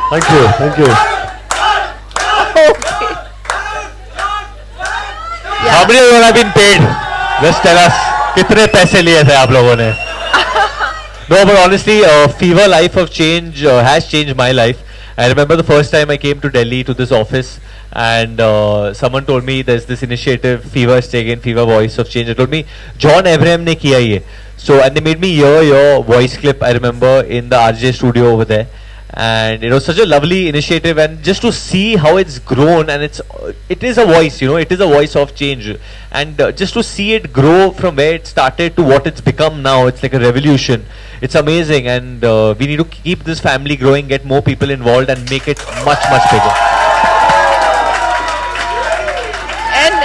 Thank you, thank you. Okay. How many of you have been paid? Just tell us. कितने पैसे लिए थे आप लोगों ने? No, but honestly, Fever Life of Change has changed my life. I remember the first time I came to Delhi to this office, and someone told me there's this initiative, Fever Stay Again, Fever Voice of Change. They told me John Abraham ne kiya ye. So, and they made me hear your voice clip. I remember in the RJ studio over there. And it was such a lovely initiative, and just to see how it's grown, and it is a voice, you know, it is a voice of change, and just to see it grow from where it started to what it's become now, it's like a revolution. It's amazing, and we need to keep this family growing, get more people involved, and make it much bigger. And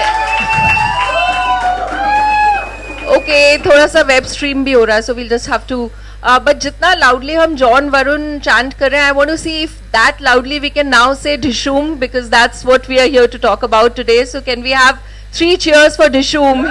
okay, थोड़ा सा web stream भी हो रहा है, so we'll just have to. But जितना loudly हम John Varun chant कर रहे हैं, I want to see if that loudly we can now say Dishoom, because that's what we are here to talk about today. So can we have 3 cheers for Dishoom?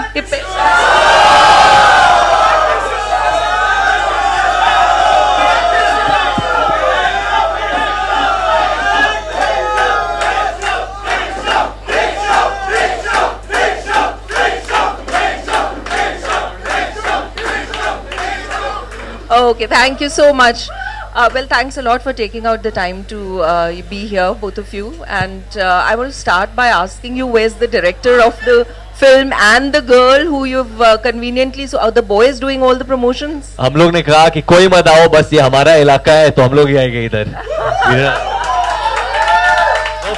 Okay, thank you so much. Well, thanks a lot for taking out the time to be here, both of you. And I want to start by asking you, where's the director of the film and the girl who you've conveniently, so are the boys doing all the promotions? हम लोग ने कहा कि कोई मत आओ, बस ये हमारा इलाका है, तो हम लोग ही आएंगे इधर.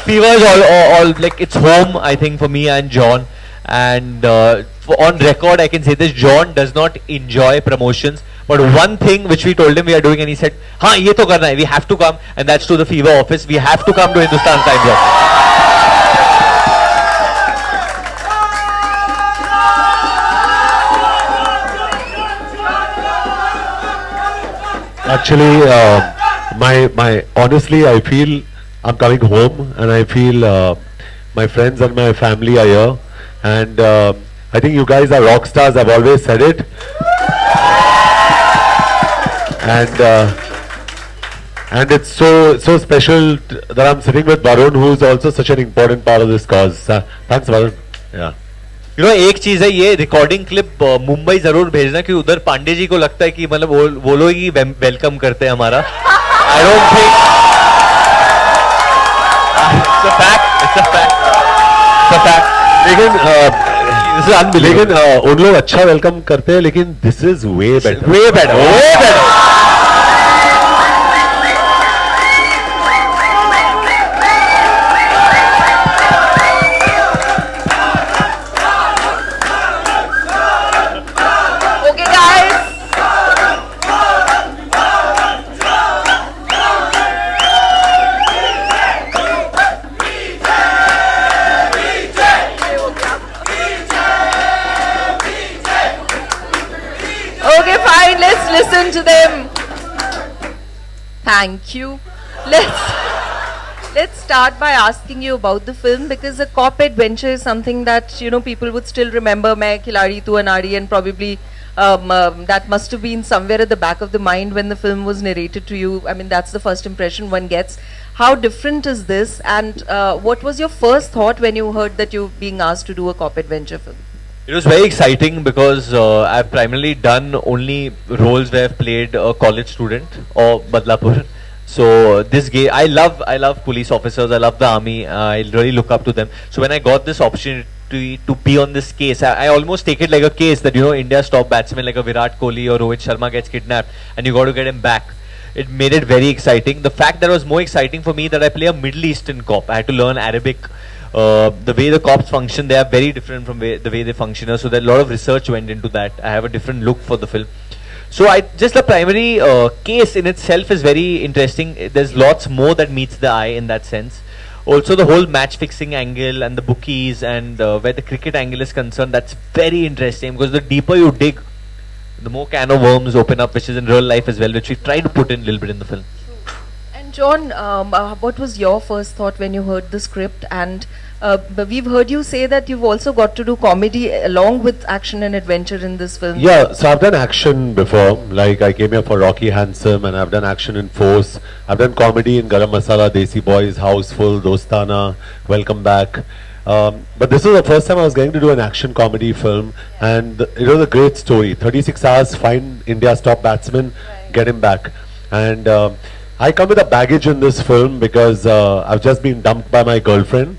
Fever is all like it's home, I think, for me and John. And on record, I can say this: John does not enjoy promotions. But one thing which we told him we are doing, and he said, "हाँ, ये तो करना है. We have to come, and that's to the Fever office. We have to come to Hindustan Times." Actually, my honestly, I feel I'm coming home, and I feel my friends and my family are here, and I think you guys are rock stars. I've always said it. And it's so special that I'm sitting with Varun, who's also such an important part of this cause. Thanks, Varun. Yeah. You know, एक चीज है, ये recording clip Mumbai जरूर भेजना, कि उधर पांडे जी को लगता है कि मतलब वो लोग ही वेलकम करते हैं हमारा. I don't think it's a fact. लेकिन उन लोग अच्छा वेलकम करते हैं, लेकिन this is way better. Listen to them. Thank you. Let's start by asking you about the film, because a cop adventure is something that, you know, people would still remember. Main Khiladi Tu Anari, and probably that must have been somewhere at the back of the mind when the film was narrated to you. I mean, that's the first impression one gets. How different is this, and what was your first thought when you heard that you were being asked to do a cop adventure film? It was very exciting because I've primarily done only roles where I've played a college student or Badlapur. So this game, I love police officers. I love the army. I really look up to them. So when I got this opportunity to be on this case, I almost take it like a case that, you know, India's top batsman like a Virat Kohli or Rohit Sharma gets kidnapped and you got to get him back. It made it very exciting. The fact that it was more exciting for me that I play a Middle Eastern cop. I had to learn Arabic. The way the cops function, they are very different from the way they function. So there a lot of research went into that. I have a different look for the film. So just the primary case in itself is very interesting. There's lots more that meets the eye in that sense. Also the whole match fixing angle and the bookies and where the cricket angle is concerned, that's very interesting, because the deeper you dig, the more can of worms open up, which is in real life as well, which we try to put in a little bit in the film. John, what was your first thought when you heard the script? And we've heard you say that you've also got to do comedy along with action and adventure in this film. Yeah, so I've done action before. Like I came here for Rocky Handsome, and I've done action in Force. I've done comedy in Garam Masala, Desi Boys, Houseful, Dostana, Welcome Back. But this was the first time I was going to do an action comedy film, and it was a great story. 36 hours, find India's top batsman, get him back. And I come with a baggage in this film because I've just been dumped by my girlfriend,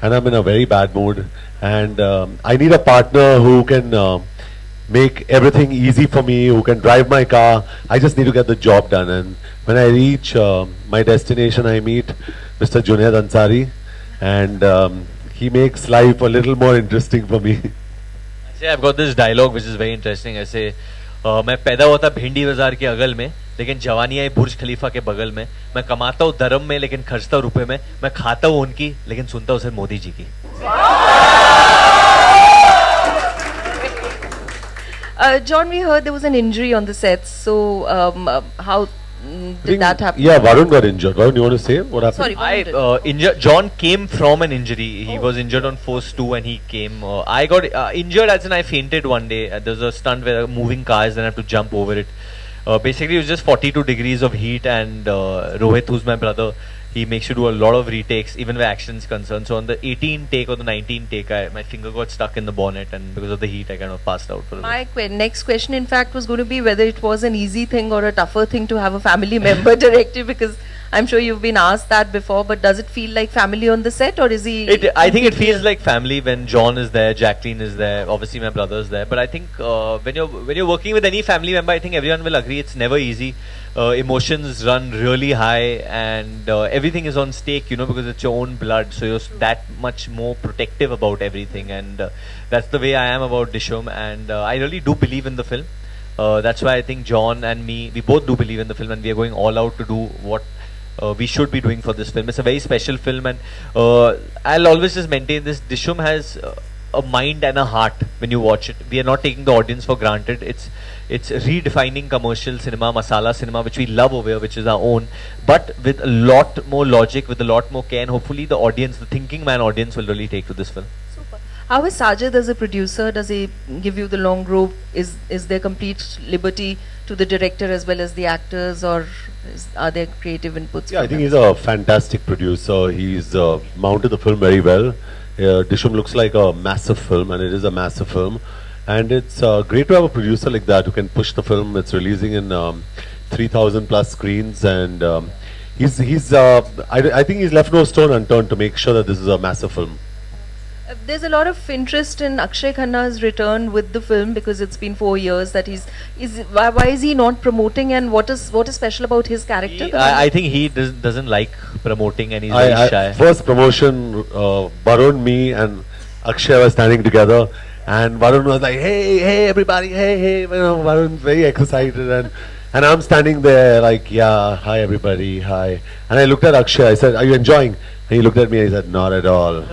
and I'm in a very bad mood. And I need a partner who can make everything easy for me, who can drive my car. I just need to get the job done. And when I reach my destination, I meet Mr. Junaid Ansari, and he makes life a little more interesting for me. See, I've got this dialogue which is very interesting. I say, मैं पैदा हुआ था भिंडी बाजार के अगल में, लेकिन जवानी आई बुर्ज खलीफा के बगल में. मैं कमाता हूँ धर्म में, लेकिन खर्चता हूँ रुपए में. मैं खाता हूँ उनकी, लेकिन सुनता हूँ सिर्फ मोदी जी की. John, we heard there was an injury on the set. So how did that happen? Yeah, Varun got injured. Varun, you want to say what happened? Sorry, Varun did. Injured. John came from an injury. He was injured on Force 2 and he came. I got injured as in I fainted one day. There was a stunt where moving cars, then I have to jump over it. Basically, it was just 42 degrees of heat, and Rohit, who's my brother, he makes you do a lot of retakes, even where action is concerned. So on the 18th take or the 19th take, my finger got stuck in the bonnet, and because of the heat, I kind of passed out for a bit. My next question, in fact, was going to be whether it was an easy thing or a tougher thing to have a family member direct you, because I'm sure you've been asked that before, but does it feel like family on the set, or is he... I think it feels like family when John is there, Jacqueline is there, obviously my brother is there. But I think when you're working with any family member, I think everyone will agree it's never easy. Emotions run really high, and everything is on stake, because it's your own blood. So you're that much more protective about everything, and that's the way I am about Dishum. And I really do believe in the film. That's why I think John and me, we both do believe in the film, and we are going all out to do what we should be doing for this film. It's a very special film, and I'll always just maintain this. Dishum has a mind and a heart when you watch it. We are not taking the audience for granted. It's redefining commercial cinema, masala cinema, which we love over here, which is our own, but with a lot more logic, with a lot more care, and hopefully the audience, the thinking man audience, will really take to this film. Super. How is Sajid as a producer? Does he give you the long rope? Is there complete liberty to the director as well as the actors, or are there creative inputs? Yeah, I think he's a fantastic producer. He's mounted the film very well. Dishum looks like a massive film, and it is a massive film. And it's great to have a producer like that who can push the film. It's releasing in 3,000 plus screens, and I think he's left no stone unturned to make sure that this is a massive film. There's a lot of interest in Akshay Khanna's return with the film, because it's been 4 years that why is he not promoting, and what is special about his character? I think he doesn't like promoting, and he's very shy. First promotion, Varun, me and Akshay were standing together, and Varun was like, hey everybody, hey, Varun's very excited, and I'm standing there like, yeah, hi everybody, hi. And I looked at Akshay, I said, are you enjoying? And he looked at me and he said, not at all.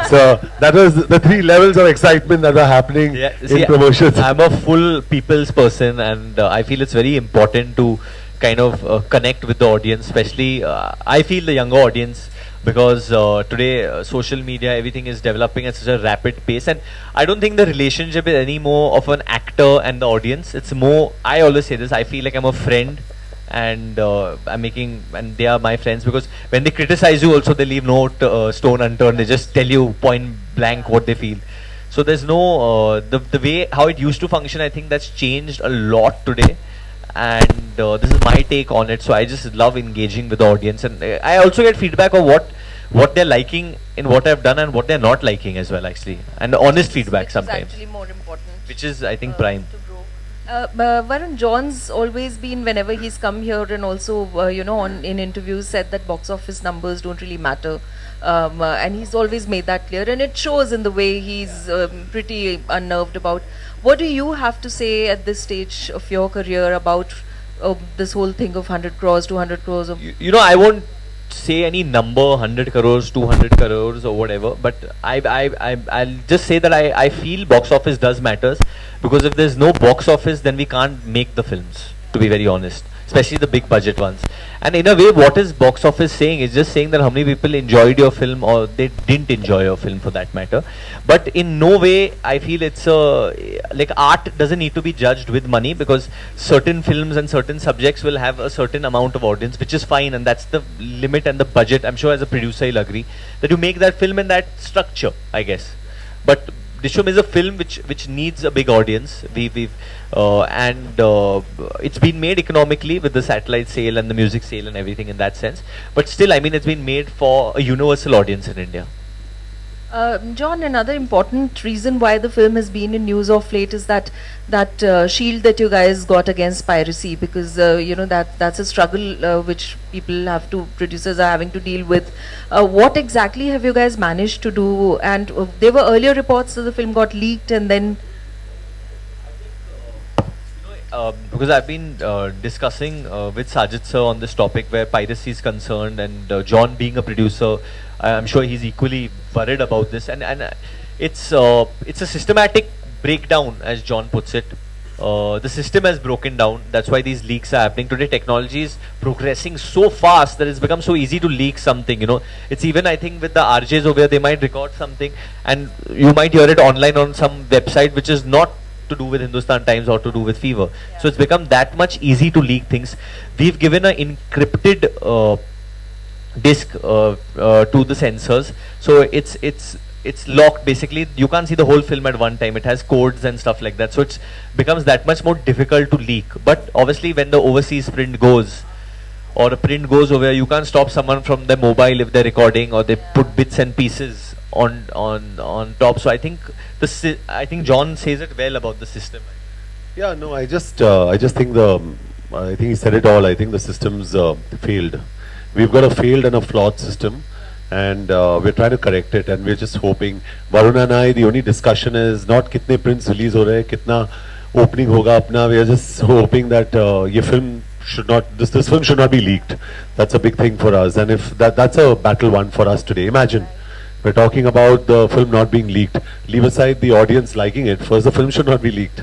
So that was the 3 levels of excitement that were happening in promotions. I'm a full people's person, and I feel it's very important to kind of connect with the audience, especially I feel the younger audience, because today social media, everything is developing at such a rapid pace, and I don't think the relationship is any more of an actor and the audience. It's more, I always say this, I feel like I'm a friend, and and they are my friends, because when they criticize you also, they leave no stone unturned. They just tell you point blank what they feel. So there's no the way how it used to function. I think that's changed a lot today, and this is my take on it. So I just love engaging with the audience, and I also get feedback of what they're liking in what I've done and what they're not liking as well, actually, and honest feedback sometimes, actually more important, which is I think prime. Varun, John's always been, whenever he's come here and also in interviews, said that box office numbers don't really matter, and he's always made that clear, and it shows in the way he's pretty unnerved about. What do you have to say at this stage of your career about this whole thing of 100 crores, 200 crores? I won't say any number, 100 crores, 200 crores or whatever, but I'll just say that I feel box office does matters, because if there's no box office, then we can't make the films, to be very honest. especially the big budget ones. And in a way, what is box office saying? It's just saying that how many people enjoyed your film or they didn't enjoy your film for that matter. But in no way I feel it's like art doesn't need to be judged with money, because certain films and certain subjects will have a certain amount of audience, which is fine, and that's the limit and the budget. I'm sure as a producer you'll agree that you make that film in that structure, I guess. But Dishyam is a film which needs a big audience. It's been made economically with the satellite sale and the music sale and everything in that sense. But still, I mean, it's been made for a universal audience in India. John, another important reason why the film has been in news of late is that shield that you guys got against piracy, because you know that's a struggle which producers are having to deal with. What exactly have you guys managed to do? And there were earlier reports that the film got leaked, and then because I've been discussing with Sajid sir on this topic where piracy is concerned, and John being a producer, I'm sure he's equally worried about this. And it's a systematic breakdown, as John puts it. The system has broken down. That's why these leaks are happening today. Technology is progressing so fast that it's become so easy to leak something. You know, it's even, I think, with the RJs over here, they might record something, and you might hear it online on some website which is not to do with Hindustan Times or to do with Fever. Yeah. So it's become that much easy to leak things. We've given an encrypted disk to the censors, so it's locked. Basically, you can't see the whole film at one time. It has codes and stuff like that, so it becomes that much more difficult to leak. But obviously, when the overseas print goes, or a print goes over, you can't stop someone from their mobile if they're recording, or they put bits and pieces on top. So I think John says it well about the system. Yeah, no, I just think I think he said it all. I think the system's failed. We've got a failed and a flawed system, and we're trying to correct it, and we're just hoping. Varun and I, the only discussion is not kitne prints release ho rahe, kitna opening hoga apna. We are just hoping that this film should not be leaked. That's a big thing for us, and if that's a battle won for us today. Imagine, we're talking about the film not being leaked. Leave aside the audience liking it. First, the film should not be leaked.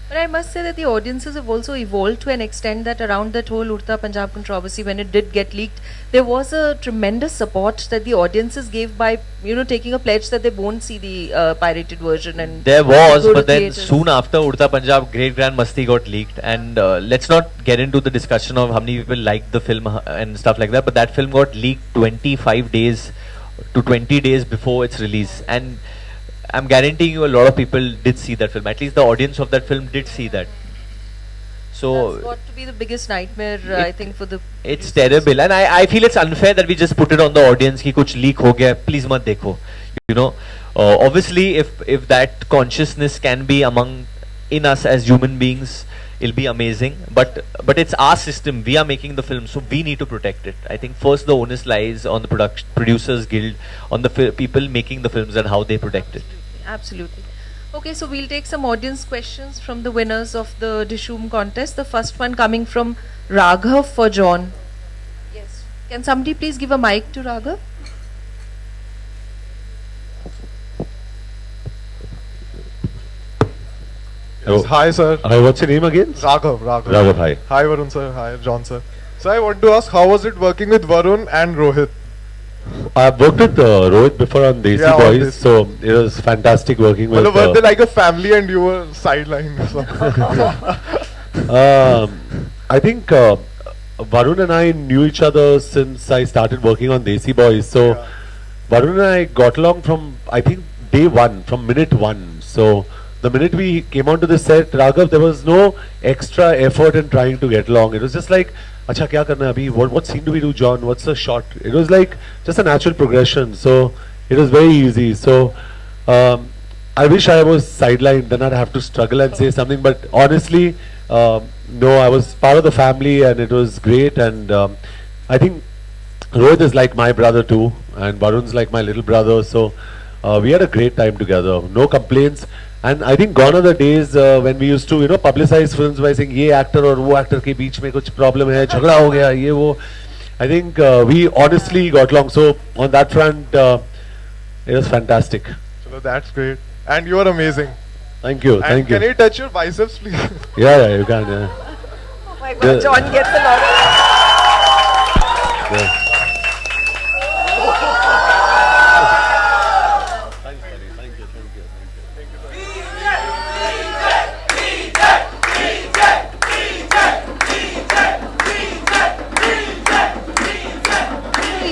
But I must say that the audiences have also evolved to an extent that around that whole Udta Punjab controversy, when it did get leaked, there was a tremendous support that the audiences gave by, you know, taking a pledge that they won't see the pirated version. And there was, but then soon after Udta Punjab, Great Grand Masti got leaked, and let's not get into the discussion of how many people liked the film and stuff like that, but that film got leaked 25 days to 20 days before its release, and I'm guaranteeing you a lot of people did see that film. At least the audience of that film did see that. So that's got to be the biggest nightmare, I think, for the. It's terrible, and I feel it's unfair that we just put it on the audience ki kuch leak ho gaya, please mat dekho. You know, obviously if that consciousness can be in us as human beings, it'll be amazing. But it's our system. We are making the film, so we need to protect it. I think first the onus lies on the producers guild, on the people making the films, and how they protect it. Absolutely. Okay, so we'll take some audience questions from the winners of the Dishyam contest. The first one coming from Raghav for John. Yes. Can somebody please give a mic to Raghav? Yes. Hi, sir. Hi, what's your name again? Raghav. Raghav, hi. Hi, Varun, sir. Hi, John, sir. So I want to ask, how was it working with Varun and Rohit? I've worked with Rohit before on Desi Boys, so it was fantastic working with. Were they like a family and you were sidelined? I think Varun and I knew each other since I started working on Desi Boys. So Varun and I got along from, I think, day one, from minute one. So the minute we came onto the set, Raghav, there was no extra effort in trying to get along. It was just like, acha kya karna abhi? What scene do we do, John? What's the shot? It was like just a natural progression. So it was very easy. So I wish I was sidelined, then I'd have to struggle and say something. But honestly, no, I was part of the family, and it was great. And I think Rohit is like my brother too, and Varun's like my little brother. So we had a great time together. No complaints. And I think gone are the days when we used to, you know, publicize films by saying ye actor or wo actor ke beech mein kuch problem hai, jhagda ho gaya, ye wo. I think we honestly got along. So on that front, it was fantastic. So that's great. And you are amazing. Thank you. And thank you. Can you touch your biceps, please? Yeah, you can. Yeah. my God, John gets a lot of...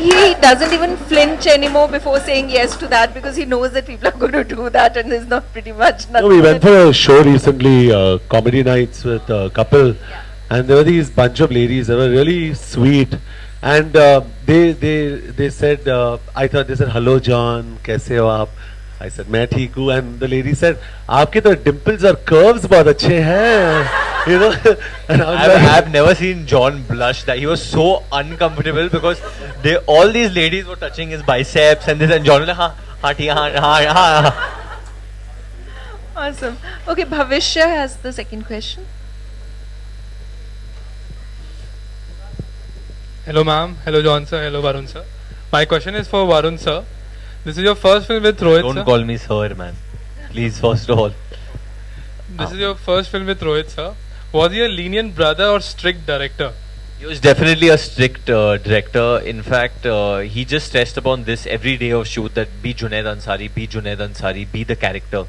He doesn't even flinch anymore before saying yes to that because he knows that people are going to do that and there's not pretty much nothing. No, we went for a show recently, comedy nights with a couple, and there were these bunch of ladies. They were really sweet, and they said, I thought they said, "Hello, John, कैसे हो आप?" I said, "मैं ठीक हूँ," and the lady said, "आपके तो dimples और curves बहुत अच्छे हैं." You know, and I was like, I've never seen John blush. That he was so uncomfortable because all these ladies were touching his biceps and this, and John was like, "Ha, ha." Awesome. Okay, Bhavishya has the second question. Hello ma'am, hello John sir, hello Varun sir. My question is for Varun sir. This is your first film with Rohit Don't sir. call me sir, man. Please, first of all. This is your first film with Rohit sir. Was he a lenient brother or strict director? He was definitely a strict director. In fact, he just stressed upon this every day of shoot that be Junaid Ansari, be Junaid Ansari, be the character.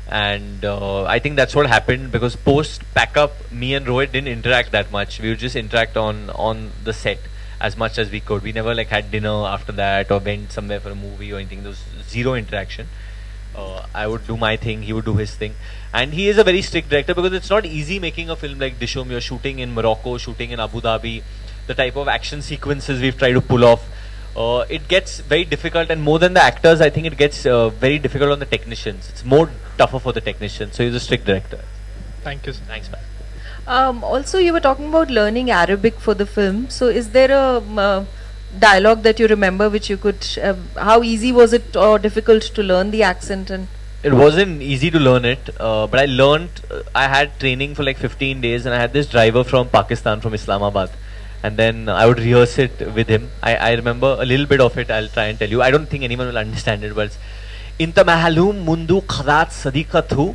And I think that's what happened because post pack up, me and Rohit didn't interact that much. We would just interact on the set as much as we could. We never like had dinner after that or went somewhere for a movie or anything. There was zero interaction. I would do my thing, he would do his thing. And he is a very strict director because it's not easy making a film like Dishoom. You're shooting in Morocco, shooting in Abu Dhabi. The type of action sequences we've tried to pull off. It gets very difficult, and more than the actors, I think it gets very difficult on the technicians. It's more tougher for the technicians. So he's a strict director. Thank you sir. Thanks, man. Also, you were talking about learning Arabic for the film. So, is there a dialogue that you remember which you could? How easy was it or difficult to learn the accent? And It wasn't easy to learn it, but I learned. I had training for like 15 days, and I had this driver from Pakistan, from Islamabad, and then I would rehearse it with him. I remember a little bit of it. I'll try and tell you. I don't think anyone will understand it, but it's Inta mahalum mundu khadat sadiqathu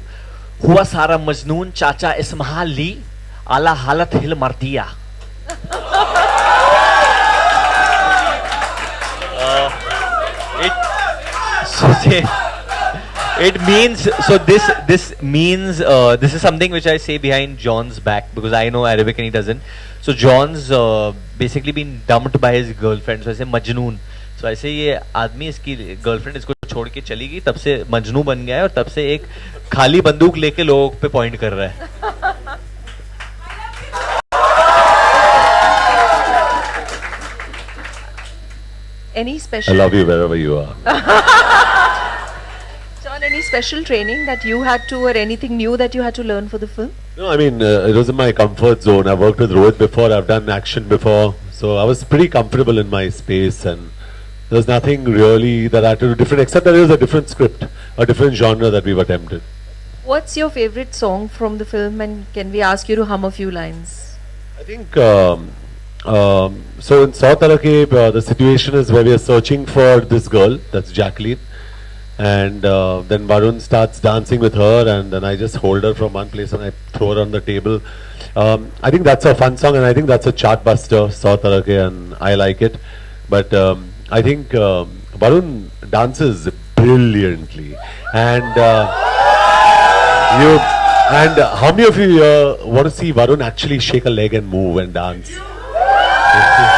huwa sara majnoon chacha ismaha li ala halat hil mardiya. It means so. This means this is something which I say behind John's back because I know Arabic and he doesn't. So John's basically been dumped by his girlfriend. So I say Majnoon. So I say ये आदमी इसकी girlfriend इसको छोड़ के चली गई, तब से मजनू बन गया है और तब से एक खाली बंदूक लेके लोगों पे पॉइंट कर रहा है. any special? I love you wherever you are. John, any special training that you had to, or anything new that you had to learn for the film? No, I mean, it was in my comfort zone. I've worked with Rohit before, I've done action before, so I was pretty comfortable in my space, and there was nothing really that I had to do different, except that it was a different script, a different genre that we've attempted. What's your favorite song from the film, and can we ask you to hum a few lines? I think, so in South Arake, the situation is where we are searching for this girl, that's Jacqueline, and then Varun starts dancing with her, and then I just hold her from one place and I throw her on the table. I think that's a fun song, and I think that's a chart buster, South Arake, and I like it. But I think Varun dances brilliantly, and how many of you want to see Varun actually shake a leg and move and dance? I think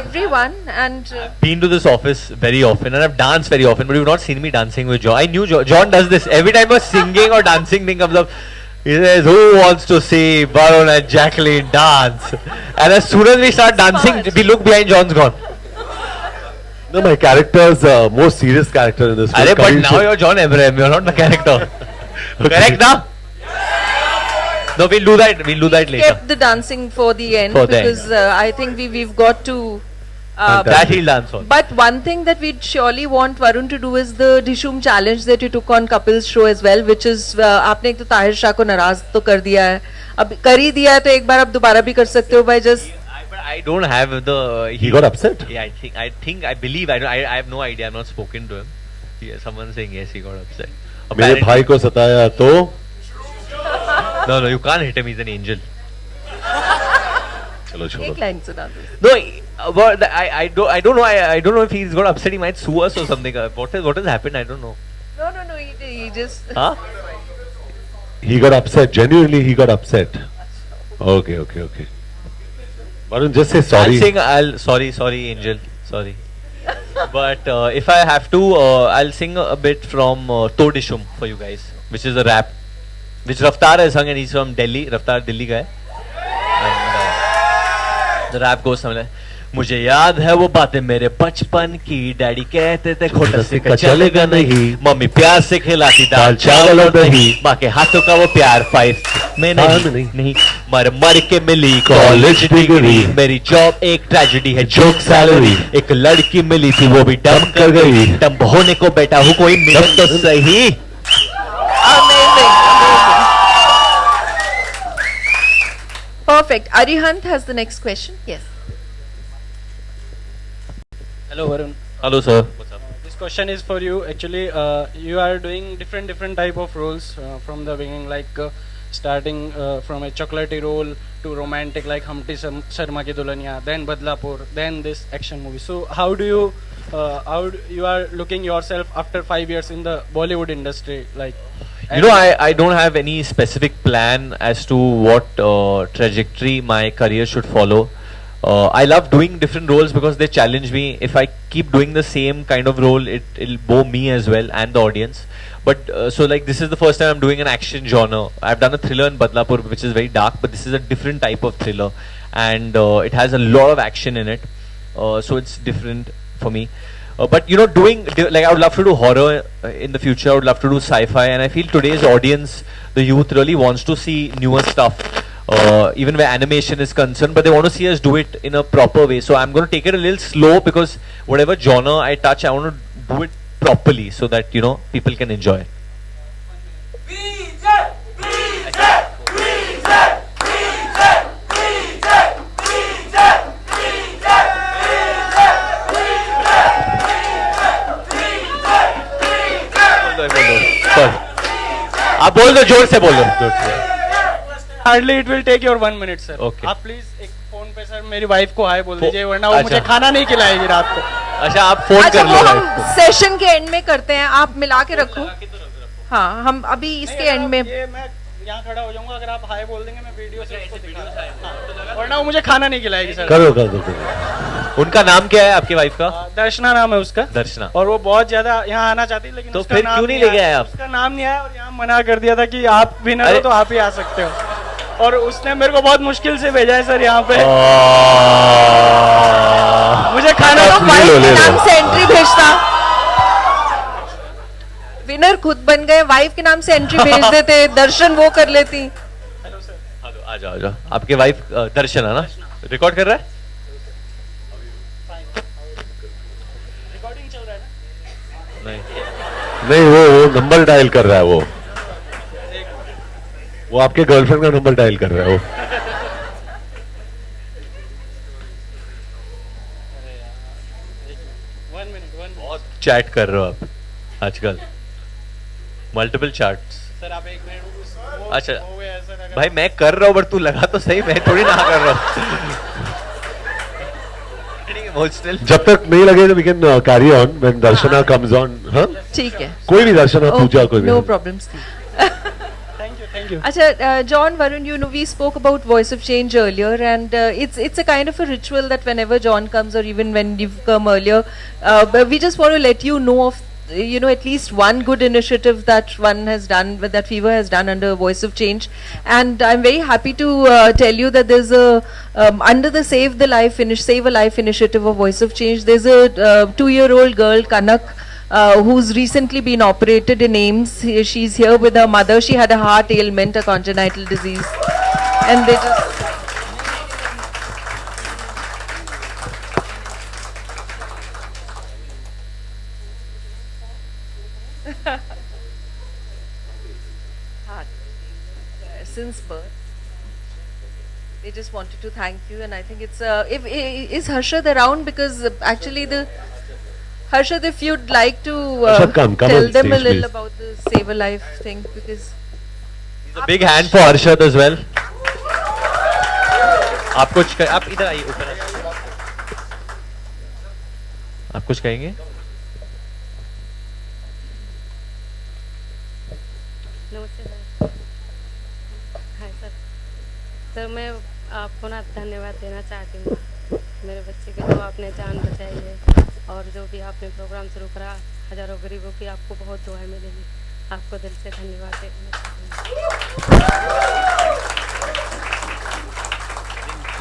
everyone, and Been to this office very often and I've danced very often, but you've not seen me dancing with John. I knew John does this every time a singing or dancing thing comes up. He says, "Who wants to see Varun and Jacqueline dance?" And as soon as we start dancing, we look behind, John's gone. No, my character's more serious character in this film. Arey, but Khalil now Sheikh. you're John Abraham, you're not the character. Correct now? No, we'll do that later. kept the dancing for the end For the end. because I think we've got to. That he'll dance on. But one thing that we'd surely want Varun to do is the Dishoom challenge that you took on Kapil's show as well, which is आपने एक तो ताहिर शाह को नाराज तो कर दिया है, अब कर ही दिया है तो एक बार आप दोबारा भी कर सकते हो by just. But I don't have the. He got upset. Yeah, I believe. I have no idea. I've not spoken to him. Yeah, someone saying yes, he got upset. मेरे भाई को सताया तो No, you can't hit him. He's an angel. चलो छोड़ो. एक line सुना दो. No, but I don't know. I don't know if he's got upset. He might sue us or something. What has happened? I don't know. No, he just. Huh? He got upset. Genuinely, he got upset. Okay. Varun, just say sorry. Sorry, Angel. Sorry. But if I have to, I'll sing a bit from Todishum for you guys, which is a rap, which Raftar has sung, and he's from Delhi. Raftar Delhi guy. And the rap goes something like, मुझे याद है वो बातें मेरे बचपन की, daddy कहते थे खोटा सिक्का चलेगा नहीं, मम्मी प्यार से खिलाती दाल चावल और दही, माँ के हाथों का वो प्यार 5 में नहीं मर के मिली कॉलेज डिग्री, मेरी जॉब एक ट्रेजेडी है जोक सैलरी, एक लड़की मिली थी वो भी डंप कर गई, डंप होने को बैठा हूँ कोई मिल तो सही. Amazing. Perfect. Arihant has the next question. Yes. Hello Varun. Hello sir. What's up? This question is for you. Actually, you are doing different type of roles from the beginning, like starting from a chocolatey role to romantic like Humpty Sharma Ki Dulhania, then Badlapur, then this action movie. So how you are looking yourself after 5 years in the Bollywood industry, like? You know, I don't have any specific plan as to what trajectory my career should follow. I love doing different roles because they challenge me. If I keep doing the same kind of role, it'll bore me as well and the audience. But so like this is the first time I'm doing an action genre. I've done a thriller in Badlapur, which is very dark, but this is a different type of thriller, and it has a lot of action in it. So it's different for me. But you know, like I would love to do horror in the future. I would love to do sci-fi, and I feel today's audience, the youth, really wants to see newer stuff. Even where animation is concerned, but they want to see us do it in a proper way. So I'm going to take it a little slow, because whatever genre I touch, I want to do it properly so that, you know, people can enjoy. आप बोल दो, जोर से बोल दो. Hardly it will take your 1 minute, sir. Okay. आप please एक phone पे सर मेरी वाइफ को हाय बोल दीजिए, वरना वो मुझे खाना नहीं खिलाएगी रात को. अच्छा, आप फोन अच्छा, कर वो लो. हम सेशन के एंड में करते हैं, आप मिला के रखो. हाँ, हम अभी इसके एंड में. ये मैं यहाँ खड़ा हो जाऊंगा, अगर आप हाय बोल देंगे मैं वीडियो से उसको दिखा, वरना वो मुझे खाना नहीं खिलाएगी सर. कर दो. उनका नाम क्या है आपकी वाइफ का? दर्शना नाम है उसका. दर्शना. और वो बहुत ज्यादा यहाँ आना चाहती है, लेकिन तो उसका फिर नाम क्यों नहीं लेके आए आप? उसका नाम नहीं आया, और यहाँ मना कर दिया था कि आप विनर हो तो आप ही आ सकते हो. और उसने मेरे को बहुत मुश्किल से भेजा है सर यहाँ पे. मुझे खाना तो वाइफ के नाम से एंट्री भेजता. विनर खुद बन गए, वाइफ के नाम से एंट्री भेज देते, दर्शन वो कर लेती. आ जाओ. आपके वाइफ दर्शन है ना? रिकॉर्ड कर रहा है? रिकॉर्डिंग चल रहा है ना? नहीं, वो नंबर डायल कर रहा है. वो आपके गर्लफ्रेंड का नंबर डायल कर रहा है. बहुत चैट कर रहे हो आप आजकल, मल्टीपल चैट्स. सर आप 1 मिनट. अच्छा भाई, मैं कर रहा हूँ, बट तू लगा तो सही, मैं थोड़ी ना कर रहा हूँ. जब तक नहीं लगे तो we can carry on when Darshana comes on. हाँ, ठीक है. कोई भी दर्शना, पूजा, कोई भी. No problems. Thank you. Acha, John, Varun, you know, we spoke about Voice of Change earlier, and it's a kind of a ritual that whenever John comes, or even when you've come earlier, but we just want to let you know of, you know, at least one good initiative that one has done, that Fever has done under Voice of Change. And I'm very happy to tell you that there's a, under the Save a Life initiative of Voice of Change, there's a 2-year-old girl, Kanak, who's recently been operated in AIIMS. She's here with her mother. She had a heart ailment, a congenital disease. And they just... since birth. They just wanted to thank you, and I think it's is Harshad around, because actually the Harshad, if you'd like to Harshad, come tell on them stage, a little please. about the Save a Life thing, because A big hand for Harshad as well. आप कुछ आप इधर आइए, ऊपर आइए। आप कुछ कहेंगे? नमस्ते सर। Hi sir. सर मैं आपको ना धन्यवाद देना चाहती हूँ, मेरे बच्चे की जो आपने जान बचाई है, और जो भी आपने प्रोग्राम शुरू करा, हजारों गरीबों की आपको बहुत दुआएं मिलेगी। आपको दिल से धन्यवाद देना चाहती हूँ।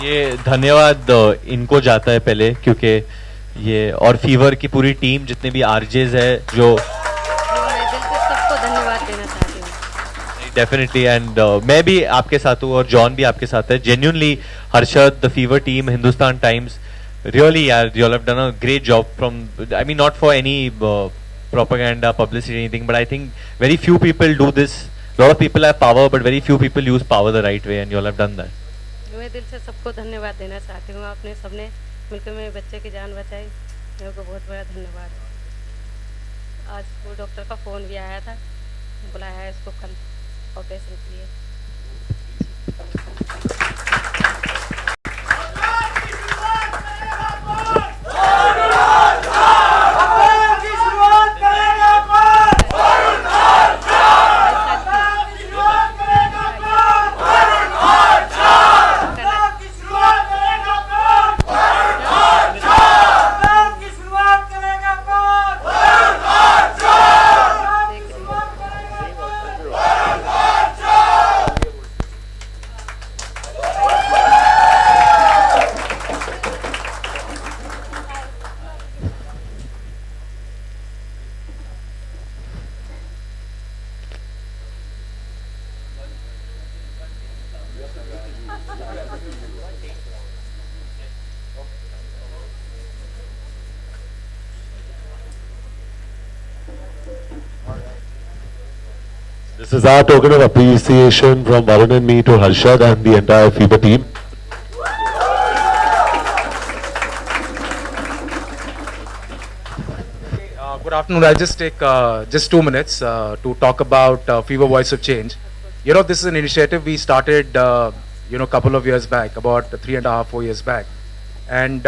ये धन्यवाद इनको जाता है पहले, क्योंकि ये और फीवर की पूरी टीम, जितने भी आरजेज है जो मैं दिल से सबको धन्यवाद देना चाहती हूँ। डेफिनेटली, एंड मैं भी आपके साथ हूँ और जॉन भी आपके साथ है। Genuinely Harshad, the fever team, Hindustan times, really यार, you all have done a great job from, I mean not for any propaganda, publicity, anything, but I think very few people do this. A lot of people have power, but very few people use power the right way, and you all have done that. मैं दिल से सबको धन्यवाद देना चाहती हूँ। आपने सबने मिलकर मेरे बच्चे की जान बचाई, मेरे को बहुत बड़ा धन्यवाद। आज वो डॉक्टर का फ़ोन भी आया था, बुलाया है इसको कल ऑपरेशन के लिए। This is our token of appreciation from Varun and me to Harshad and the entire FIBA team. Good afternoon. I'll just take just 2 minutes to talk about FIBA Voice of Change. You know, this is an initiative we started, a couple of years back, about 3.5, 4 years back. And,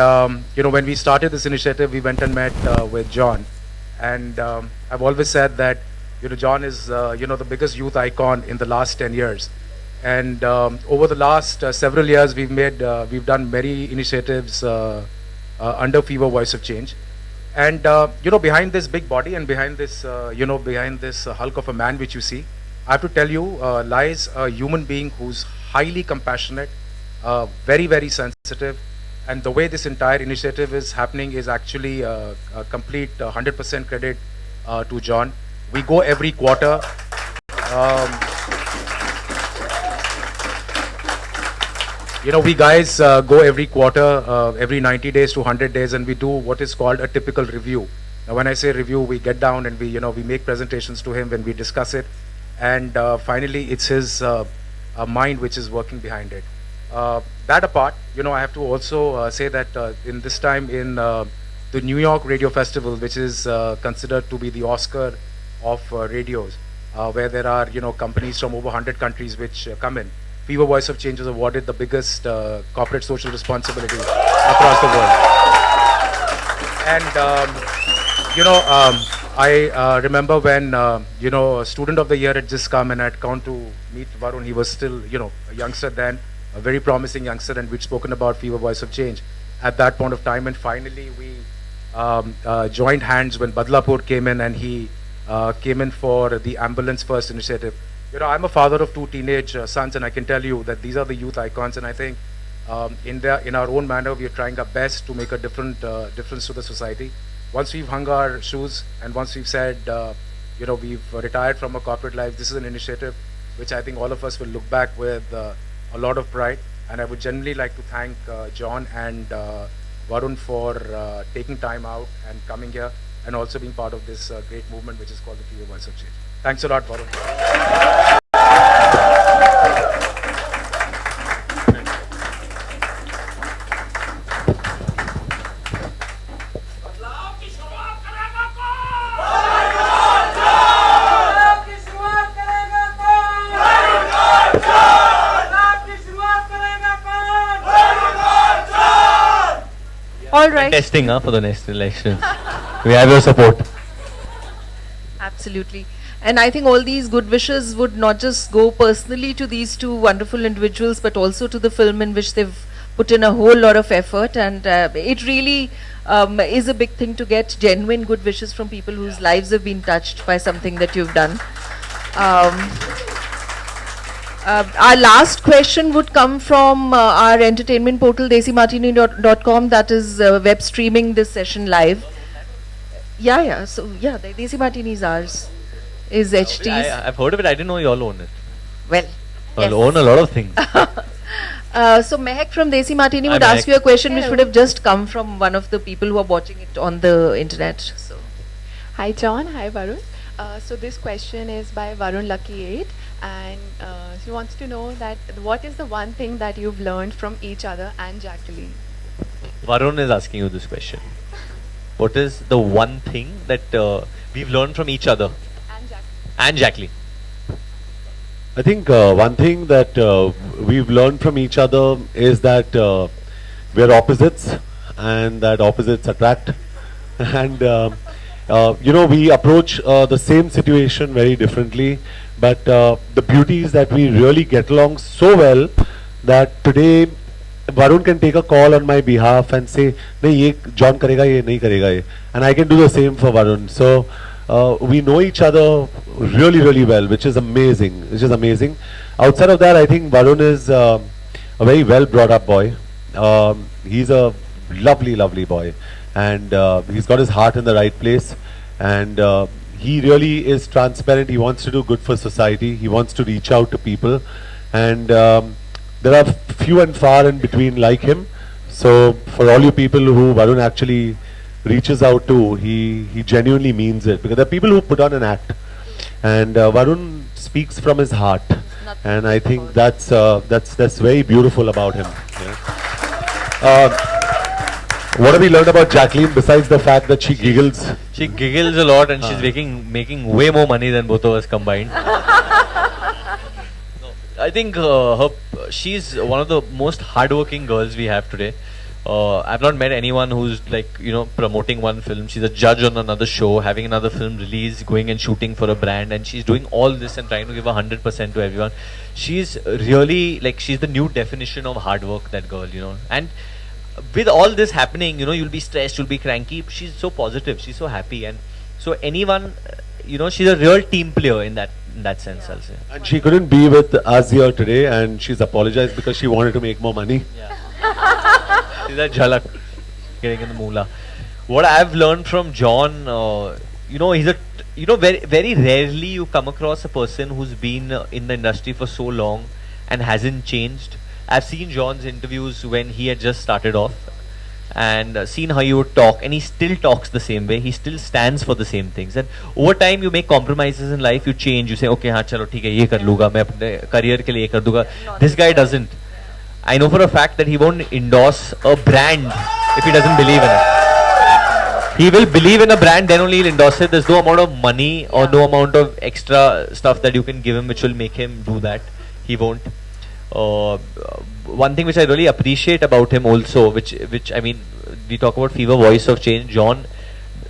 when we started this initiative, we went and met with John. And I've always said that, John is, the biggest youth icon in the last 10 years. And over the last several years, we've done many initiatives under FIBA Voice of Change. And, behind this big body and behind this, behind this hulk of a man which you see, I have to tell you, lies a human being who's highly compassionate, very, very sensitive. And the way this entire initiative is happening is actually a complete 100% credit to John. We go every quarter. We guys go every quarter, every 90 days to 100 days, and we do what is called a typical review. Now, when I say review, we get down and we make presentations to him when we discuss it, and finally, it's his mind which is working behind it. That apart, I have to also say that in this time in the New York Radio Festival, which is considered to be the Oscar of radios, where there are companies from over 100 countries which come in. FIBA Voice of Change is awarded the biggest corporate social responsibility across the world. And I remember when Student of the Year had just come and I'd gone to meet Varun. He was still a youngster then, a very promising youngster, and we'd spoken about FIBA Voice of Change at that point of time. And finally we joined hands when Badlapur came in, and he came in for the Ambulance First initiative. I'm a father of 2 teenage sons, and I can tell you that these are the youth icons, and I think in our own manner, we are trying our best to make a difference to the society. Once we've hung our shoes, and once we've said, we've retired from a corporate life, this is an initiative which I think all of us will look back with a lot of pride. And I would generally like to thank John and Varun for taking time out and coming here, and also being part of this great movement which is called the FIBA Voice of Change. Thanks a lot, Varun. All right. Testing for the next election. We have your support. Absolutely. And I think all these good wishes would not just go personally to these two wonderful individuals, but also to the film in which they've put in a whole lot of effort. And it really is a big thing to get genuine good wishes from people whose lives have been touched by something that you've done. Our last question would come from our entertainment portal, desimartini.com, that is web streaming this session live. Yeah. So, yeah, the Desi Martini is ours. Is HT's. I've heard of it. I didn't know you all own it. Well, You own a lot of things. so Mehak from Desi Martini Hi, would ask Mehak. you a question which Hello. would have just come from one of the people who are watching it on the internet. So, Hi John, hi Varun. So this question is by Varun Lucky 8, and she wants to know that what is the one thing that you've learned from each other and Jacqueline? Varun is asking you this question. What is the one thing that we've learned from each other And Jacqueline. and Jacqueline? I think one thing that we've learned from each other is that we're opposites and that opposites attract. And we approach the same situation very differently, but the beauty is that we really get along so well that today Varun can take a call on my behalf and say, "Nahi, ye John karega, ye nahi karega ye," and I can do the same for Varun. So we know each other really, really well, which is amazing. Outside of that, I think Varun is a very well brought up boy. He's a lovely boy, and he's got his heart in the right place, and he really is transparent. He wants to do good for society. He wants to reach out to people, and there are few and far in between like him. So for all you people who Varun actually reaches out to, he genuinely means it, because there are people who put on an act, and Varun speaks from his heart, and I think that's very beautiful about him. Yeah. What have we learned about Jacqueline besides the fact that she giggles? She giggles a lot and she's making way more money than both of us combined. I think she's one of the most hardworking girls we have today. I've not met anyone who's promoting one film. She's a judge on another show, having another film release, going and shooting for a brand, and she's doing all this and trying to give 100% to everyone. She's really she's the new definition of hard work, that girl, And with all this happening, you'll be stressed, you'll be cranky. She's so positive, she's so happy, and so anyone, she's a real team player in that sense, I'll say. And she couldn't be with us here today, and she's apologized because she wanted to make more money. See that jhalak getting in the moolah. What I've learned from John, he's a very, very rarely you come across a person who's been in the industry for so long and hasn't changed. I've seen John's interviews when he had just started off, and seen how he would talk, and he still talks the same way. He still stands for the same things, and over time you make compromises in life. You change. You say, okay, हाँ चलो ठीक है, ये कर लूँगा, मैं अपने career के लिए ये कर दूँगा. This guy doesn't. I know for a fact that he won't endorse a brand if he doesn't believe in it. He will believe in a brand, then only he'll endorse it. There's no amount of money or no amount of extra stuff that you can give him which will make him do that. He won't. One thing which I really appreciate about him also, which I mean, we talk about Fever Voice of Change. John,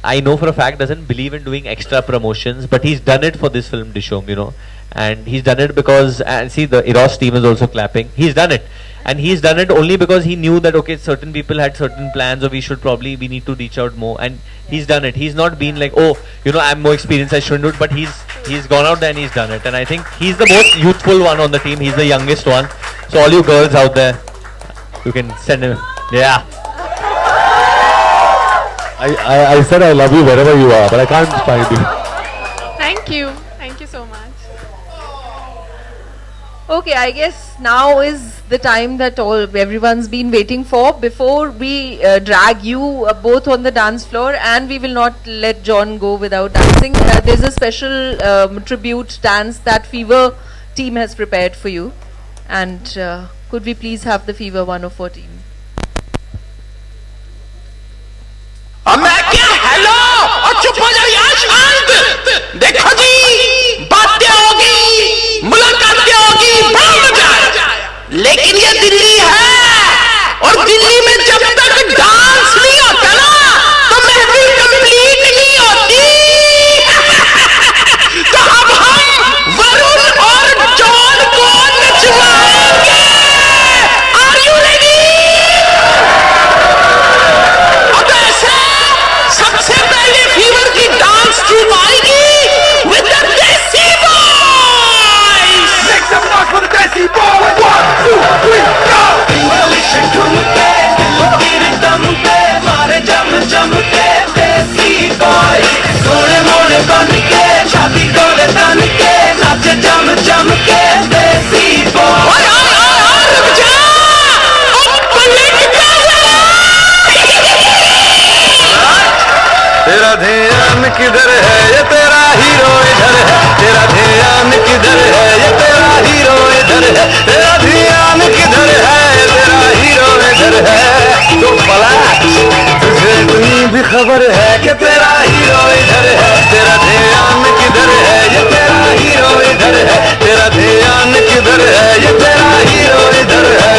I know for a fact, doesn't believe in doing extra promotions, but he's done it for this film Dishom, and he's done it because, and see, the Eros team is also clapping. He's done it, and he's done it only because he knew that okay, certain people had certain plans, or we need to reach out more, and he's done it. He's not been like, oh, I'm more experienced, I shouldn't do it, but he's gone out there and he's done it, and I think he's the most youthful one on the team. He's the youngest one. So all you girls out there, you can send him. Yeah. I said I love you wherever you are, but I can't find you. Thank you so much. okay, I guess now is the time that everyone's been waiting for. Before we drag you both on the dance floor, and we will not let John go without dancing. There's a special tribute dance that Fever team has prepared for you, and could we please have the Fever 104 team? मैं क्या hello और चुप हो जाओ यार, शांत. देखो जी, बातें होगी, मुलाकातें होगी, बड़ा मजा आएगा. लेकिन ये दिल्ली है, और दिल्ली में जब तक डांस नहीं है, तेरा ध्यान किधर है, तेरा हीरो इधर है, तो पलट तुझे इतनी भी खबर है कि तेरा हीरो इधर है, तेरा ध्यान किधर है, ये तेरा हीरो इधर है, तेरा ध्यान किधर है, ये तेरा हीरो इधर है।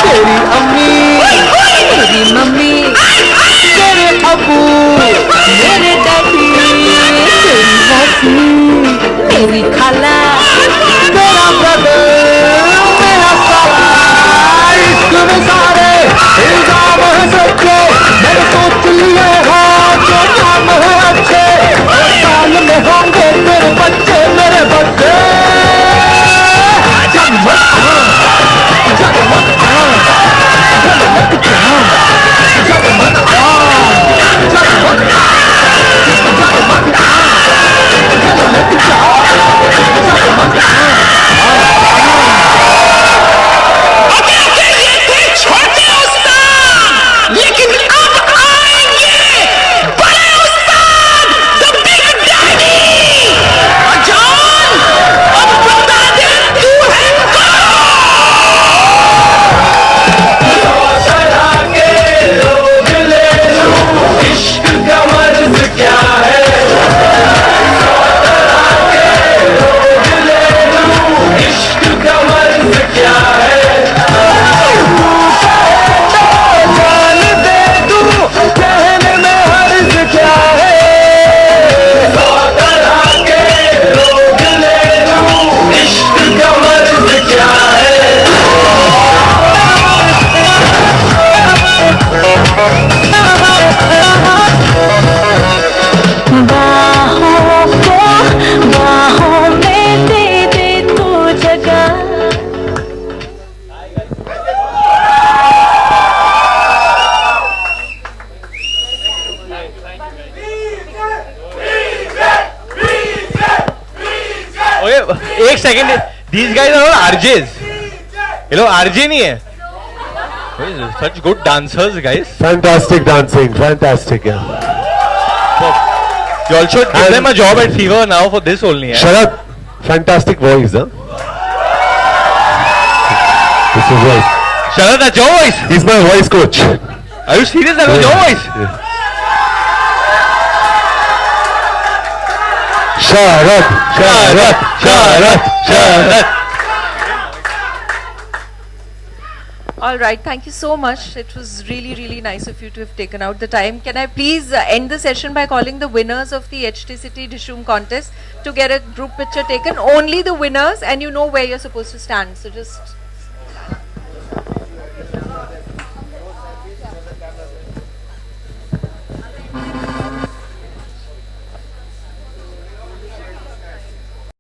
तेरी अम्मी, तेरी मम्मी, तेरे अबू, मेरे डैडी, तेरी मौसी, मेरी खाला, तेरा ब्रदर, मेरा साला, इश्क में सारे इल्जाम है सच्चे, मैंने सोच लिया है जो नाम है अच्छे, साल में होंगे तेरे बच्चे, मेरे बच्चे। एक second, these guys are all RJs. ये लोग RJ नहीं है. Such good dancers, guys. Fantastic dancing, fantastic. Yeah. You all should give them a job at Fever now for this only. Sharat, fantastic voice, huh? This is voice. Sharat, that's your voice. He's my voice coach. Are you serious? That was your voice. Yeah. Sharat, Sharat, Sharat, Sharat. All right, thank you so much. It was really, really nice of you to have taken out the time. Can I please end the session by calling the winners of the HT City Dishoom contest to get a group picture taken? Only the winners, and you know where you're supposed to stand. So just